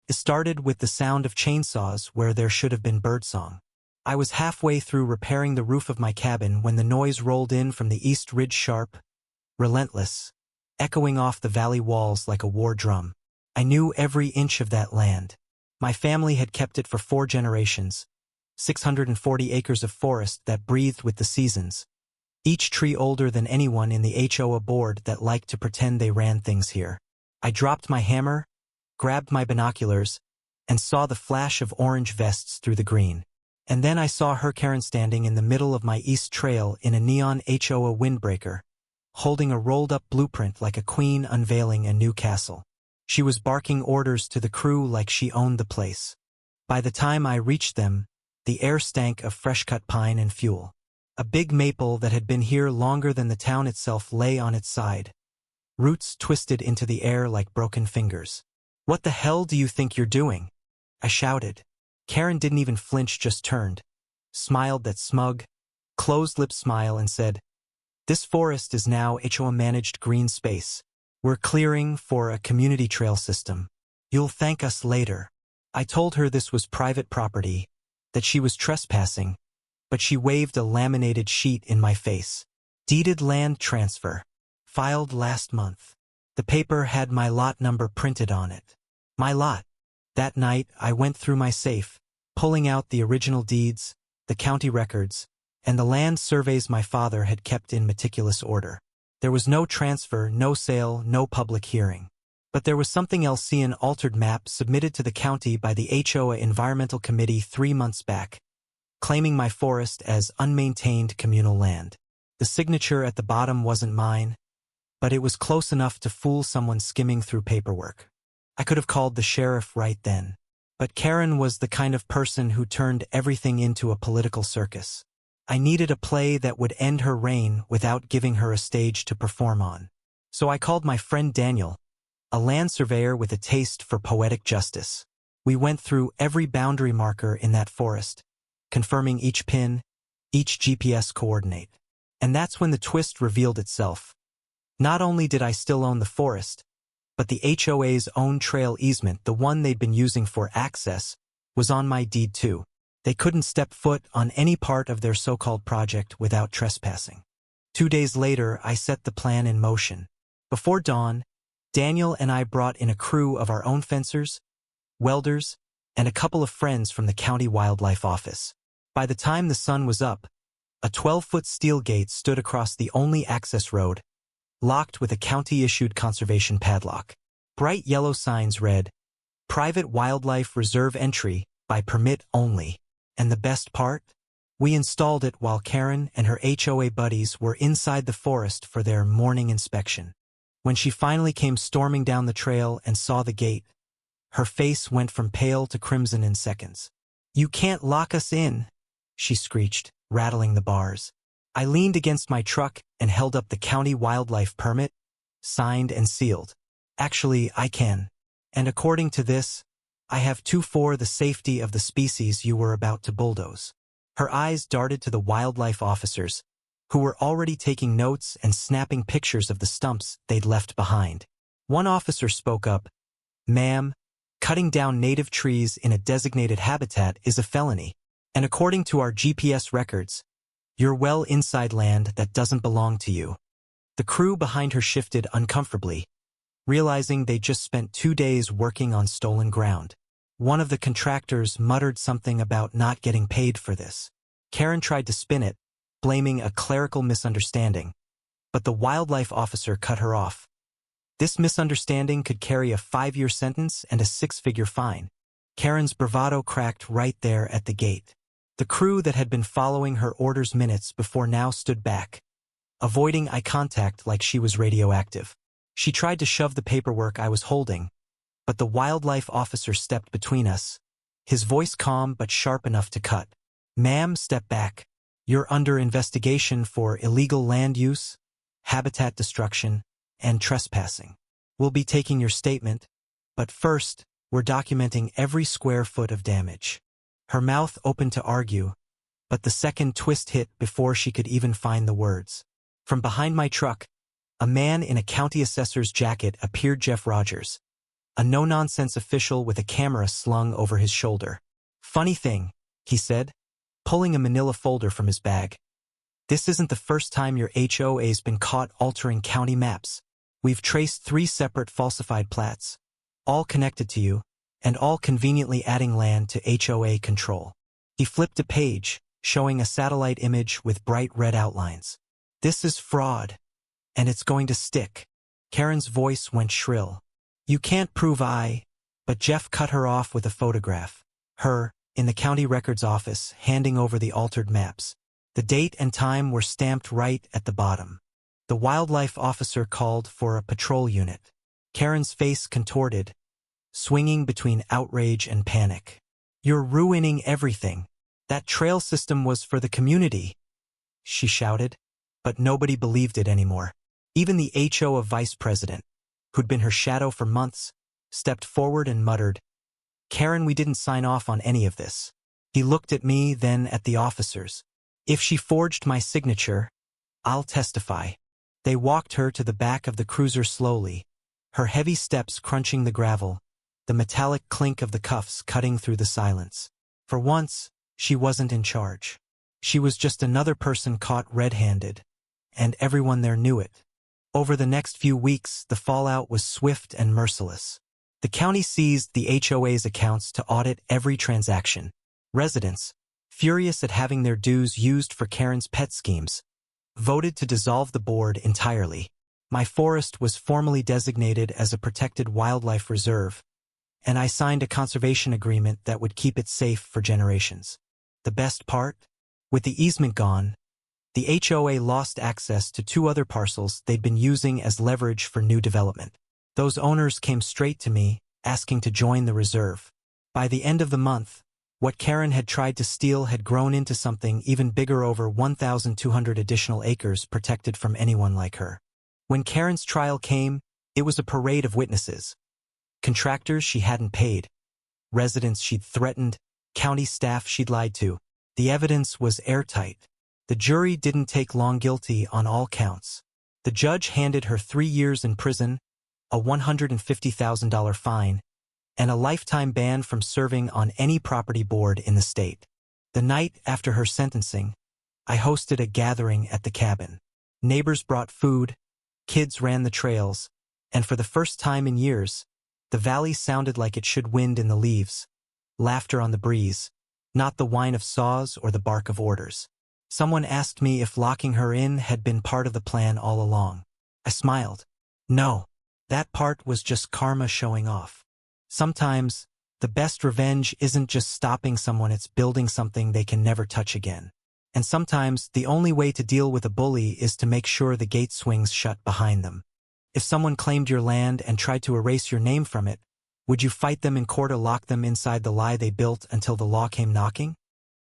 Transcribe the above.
It started with the sound of chainsaws where there should have been birdsong. I was halfway through repairing the roof of my cabin when the noise rolled in from the east ridge, sharp, relentless, echoing off the valley walls like a war drum. I knew every inch of that land. My family had kept it for 4 generations, 640 acres of forest that breathed with the seasons, each tree older than anyone in the HOA board that liked to pretend they ran things here. I dropped my hammer, grabbed my binoculars, and saw the flash of orange vests through the green. And then I saw HOA Karen standing in the middle of my east trail in a neon HOA windbreaker, holding a rolled-up blueprint like a queen unveiling a new castle. She was barking orders to the crew like she owned the place. By the time I reached them, the air stank of fresh-cut pine and fuel. A big maple that had been here longer than the town itself lay on its side, roots twisted into the air like broken fingers. "What the hell do you think you're doing?" I shouted. Karen didn't even flinch, just turned, smiled that smug, closed-lip smile and said, "This forest is now HOA-managed green space. We're clearing for a community trail system. You'll thank us later." I told her this was private property, that she was trespassing, but she waved a laminated sheet in my face. "Deeded land transfer. Filed last month." The paper had my lot number printed on it. My lot. That night, I went through my safe, pulling out the original deeds, the county records, and the land surveys my father had kept in meticulous order. There was no transfer, no sale, no public hearing. But there was something else: an altered map submitted to the county by the HOA Environmental Committee 3 months back, claiming my forest as unmaintained communal land. The signature at the bottom wasn't mine, but it was close enough to fool someone skimming through paperwork. I could have called the sheriff right then. But Karen was the kind of person who turned everything into a political circus. I needed a play that would end her reign without giving her a stage to perform on. So I called my friend Daniel, a land surveyor with a taste for poetic justice. We went through every boundary marker in that forest, confirming each pin, each GPS coordinate. And that's when the twist revealed itself. Not only did I still own the forest, but the HOA's own trail easement, the one they'd been using for access, was on my deed too. They couldn't step foot on any part of their so-called project without trespassing. 2 days later, I set the plan in motion. Before dawn, Daniel and I brought in a crew of our own fencers, welders, and a couple of friends from the county wildlife office. By the time the sun was up, a 12-foot steel gate stood across the only access road, locked with a county-issued conservation padlock. Bright yellow signs read, "Private Wildlife Reserve Entry, by permit only." And the best part? We installed it while Karen and her HOA buddies were inside the forest for their morning inspection. When she finally came storming down the trail and saw the gate, her face went from pale to crimson in seconds. "You can't lock us in," she screeched, rattling the bars. I leaned against my truck and held up the county wildlife permit, signed and sealed. "Actually, I can. And according to this, I have to for the safety of the species you were about to bulldoze." Her eyes darted to the wildlife officers, who were already taking notes and snapping pictures of the stumps they'd left behind. One officer spoke up, "Ma'am, cutting down native trees in a designated habitat is a felony, and according to our GPS records, you're well inside land that doesn't belong to you." The crew behind her shifted uncomfortably, realizing they'd just spent 2 days working on stolen ground. One of the contractors muttered something about not getting paid for this. Karen tried to spin it, blaming a clerical misunderstanding, but the wildlife officer cut her off. This misunderstanding could carry a 5-year sentence and a 6-figure fine. Karen's bravado cracked right there at the gate. The crew that had been following her orders minutes before now stood back, avoiding eye contact like she was radioactive. She tried to shove the paperwork I was holding, but the wildlife officer stepped between us, his voice calm but sharp enough to cut. "Ma'am, step back. You're under investigation for illegal land use, habitat destruction, and trespassing. We'll be taking your statement, but first, we're documenting every square foot of damage." Her mouth opened to argue, but the second twist hit before she could even find the words. From behind my truck, a man in a county assessor's jacket appeared. "Jeff Rogers, a no-nonsense official with a camera slung over his shoulder. "Funny thing," he said, pulling a manila folder from his bag. "This isn't the first time your HOA's been caught altering county maps. We've traced 3 separate falsified plats, all connected to you, and all conveniently adding land to HOA control." He flipped a page, showing a satellite image with bright red outlines. "This is fraud, and it's going to stick." Karen's voice went shrill. "You can't prove But Jeff cut her off with a photograph. Her, in the county records office, handing over the altered maps. The date and time were stamped right at the bottom. The wildlife officer called for a patrol unit. Karen's face contorted, swinging between outrage and panic. "You're ruining everything. That trail system was for the community," she shouted. But nobody believed it anymore. Even the HOA vice president, who'd been her shadow for months, stepped forward and muttered, "Karen, we didn't sign off on any of this." He looked at me, then at the officers. "If she forged my signature, I'll testify." They walked her to the back of the cruiser slowly, her heavy steps crunching the gravel, the metallic clink of the cuffs cutting through the silence. For once, she wasn't in charge. She was just another person caught red-handed, and everyone there knew it. Over the next few weeks, the fallout was swift and merciless. The county seized the HOA's accounts to audit every transaction. Residents, furious at having their dues used for Karen's pet schemes, voted to dissolve the board entirely. My forest was formally designated as a protected wildlife reserve, and I signed a conservation agreement that would keep it safe for generations. The best part? With the easement gone, the HOA lost access to 2 other parcels they'd been using as leverage for new development. Those owners came straight to me, asking to join the reserve. By the end of the month, what Karen had tried to steal had grown into something even bigger, over 1,200 additional acres protected from anyone like her. When Karen's trial came, it was a parade of witnesses. Contractors she hadn't paid, residents she'd threatened, county staff she'd lied to. The evidence was airtight. The jury didn't take long, guilty on all counts. The judge handed her 3 years in prison, a $150,000 fine, and a lifetime ban from serving on any property board in the state. The night after her sentencing, I hosted a gathering at the cabin. Neighbors brought food, kids ran the trails, and for the first time in years, the valley sounded like it should: wind in the leaves, laughter on the breeze, not the whine of saws or the bark of orders. Someone asked me if locking her in had been part of the plan all along. I smiled. No, that part was just karma showing off. Sometimes, the best revenge isn't just stopping someone, it's building something they can never touch again. And sometimes, the only way to deal with a bully is to make sure the gate swings shut behind them. If someone claimed your land and tried to erase your name from it, would you fight them in court or lock them inside the lie they built until the law came knocking?